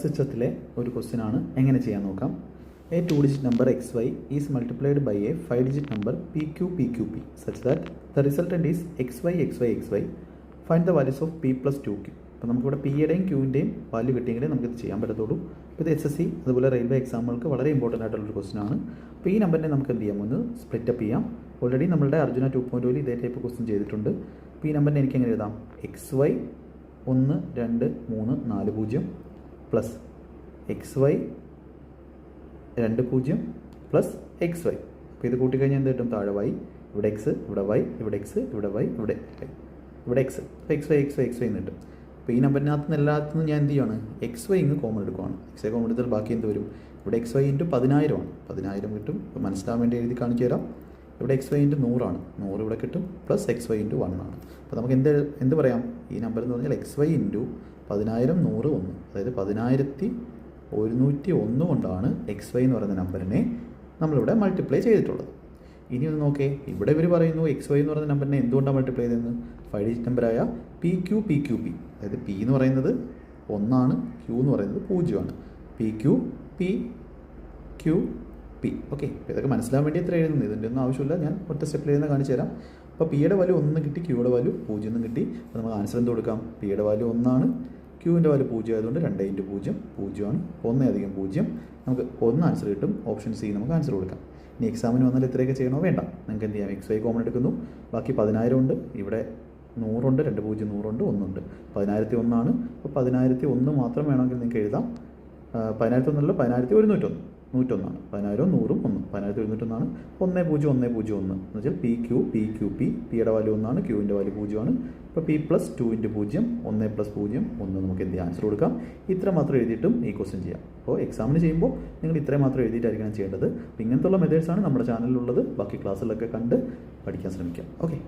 സിസ്റ്റത്തിലെ ഒരു ക്വസ്റ്റ്യൻ ആണ്. എങ്ങനെ ചെയ്യാൻ നോക്കാം. A 2 digit number xy is multiplied by a 5 digit number pq such that the resultant is xy. Find the values of p plus 2q. അപ്പോൾ നമുക്കിവിടെ പിയുടെയും ക്യൂവിൻ്റെയും വാല്യൂ കിട്ടിയെങ്കിലേ നമുക്കിത് ചെയ്യാൻ പറ്റത്തുള്ളൂ. അപ്പോൾ ഇത് SSC അതുപോലെ റെയിൽവേ എക്സാമുകൾക്ക് വളരെ ഇമ്പോർട്ടൻ്റ് ആയിട്ടുള്ളൊരു ക്വസ്റ്റ്യൻ ആണ്. അപ്പോൾ ഈ നമ്പറിനെ നമുക്ക് എന്ത് ചെയ്യാം, ഒന്ന് സ്പ്ലിറ്റ് അപ്പ് ചെയ്യാം. ഓൾറെഡി നമ്മളുടെ അർജുന 2.0 ഇതേ ടൈപ്പ് ക്വസ്റ്റ്യൻ ചെയ്തിട്ടുണ്ട്. അപ്പോൾ ഈ നമ്പറിനെ എനിക്ക് എങ്ങനെ എഴുതാം, xy 1 2 3 4 0 plus xy 2 0 plus xy. അപ്പോൾ ഇത് കൂട്ടിക്കഴിഞ്ഞാൽ എന്ത് കിട്ടും, താഴെ y, ഇവിടെ x, ഇവിടെ y, ഇവിടെ x, ഇവിടെ y, ഇവിടെ x. അപ്പോൾ xy എന്ന് കിട്ടും. അപ്പോൾ ഈ നമ്പറിനകത്ത് നിന്ന് എല്ലാത്തിനും ഞാൻ എന്ത് ചെയ്യുകയാണ്, xy ഇങ്ങ് കോമൺ എടുക്കുകയാണ്. xy കോമൺ എടുത്താൽ ബാക്കി എന്ത് വരും, ഇവിടെ xy × 10,000 ആണ്, 10,000 കിട്ടും. ഇപ്പോൾ മനസ്സിലാവാൻ വേണ്ടി എഴുതി കാണിച്ചു തരാം. ഇവിടെ xy × 100 ആണ്, 100 ഇവിടെ കിട്ടും, പ്ലസ് xy × 1 ആണ്. അപ്പോൾ നമുക്ക് എന്ത് പറയാം, ഈ നമ്പർ എന്ന് പറഞ്ഞാൽ xy × 10,000 100 1, അതായത് 10,101 കൊണ്ടാണ് xy എന്ന് പറയുന്ന നമ്പറിനെ നമ്മളിവിടെ മൾട്ടിപ്ലൈ ചെയ്തിട്ടുള്ളത്. ഇനി ഒന്ന് നോക്കേ, ഇവിടെ ഇവർ പറയുന്നു xy എന്ന് പറയുന്ന നമ്പറിനെ എന്തുകൊണ്ടാണ് മൾട്ടിപ്ലൈ ചെയ്തതെന്ന്. 5 digit നമ്പറായ PQ, അതായത് P എന്ന് പറയുന്നത് 1 ആണ്, Q എന്ന് പറയുന്നത് 0 ആണ്. PQ, PQ, P. ഓക്കെ, ഇതൊക്കെ മനസ്സിലാൻ വേണ്ടി എത്ര എഴുതുന്നത്, ഇതിൻ്റെ ഒന്നും ആവശ്യമില്ല, ഞാൻ ഒറ്റ സ്റ്റെപ്പിൽ എഴുതുന്ന കാണിച്ചു തരാം. അപ്പോൾ പിയുടെ വാല്യൂ 1 കിട്ടി, ക്യൂയുടെ വാല്യൂ 0 എന്നും കിട്ടി. അപ്പോൾ നമുക്ക് ആൻസർ എന്ത് കൊടുക്കാം, പിയുടെ വാല്യൂ 1 ആണ്, ക്യൂവിൻ്റെ വാല്യൂ 0 ആയതുകൊണ്ട് 2 × 0 0 ആണ്, 1 + 0 നമുക്ക് 1 ആൻസർ കിട്ടും. ഓപ്ഷൻ സി നമുക്ക് ആൻസർ കൊടുക്കാം. ഇനി എക്സാമിന് വന്നാൽ ഇത്രയൊക്കെ ചെയ്യണോ വേണ്ട, നിങ്ങൾക്ക് എന്ത് ചെയ്യാം, xy കോമൺ എടുക്കുന്നു, ബാക്കി 10,000 ഉണ്ട്, ഇവിടെ 100 ഉണ്ട്, 2 0 100 ഉണ്ട്, 1 ഉണ്ട്, 10,001 ആണ്. അപ്പോൾ 10,001 മാത്രം വേണമെങ്കിൽ നിങ്ങൾക്ക് എഴുതാം. 10,001 അല്ല, 10,101 101 ആണ്. 10,000 100 1 10,101 ആണ്. 10,101 എന്ന് വെച്ചാൽ PQ, പിയുടെ വാല്യൂ 1 ആണ്, ക്യൂവിൻ്റെ വാല്യൂ 0 ആണ്. അപ്പോൾ P + 2 × 0 1 + 0 1 നമുക്ക് എന്ത് ചെയ്യാം, ആൻസർ കൊടുക്കാം. ഇത്ര മാത്രം എഴുതിയിട്ടും ഈ ക്വസ്റ്റ്യൻ ചെയ്യാം. അപ്പോൾ എക്സാമിന് ചെയ്യുമ്പോൾ നിങ്ങൾ ഇത്രയും മാത്രം എഴുതിയിട്ടായിരിക്കണം ചെയ്യേണ്ടത്. അപ്പോൾ ഇങ്ങനത്തുള്ള മെത്തേഡ്സാണ് നമ്മുടെ ചാനലിലുള്ളത്. ബാക്കി ക്ലാസ്സിലൊക്കെ കണ്ട് പഠിക്കാൻ ശ്രമിക്കാം. ഓക്കെ.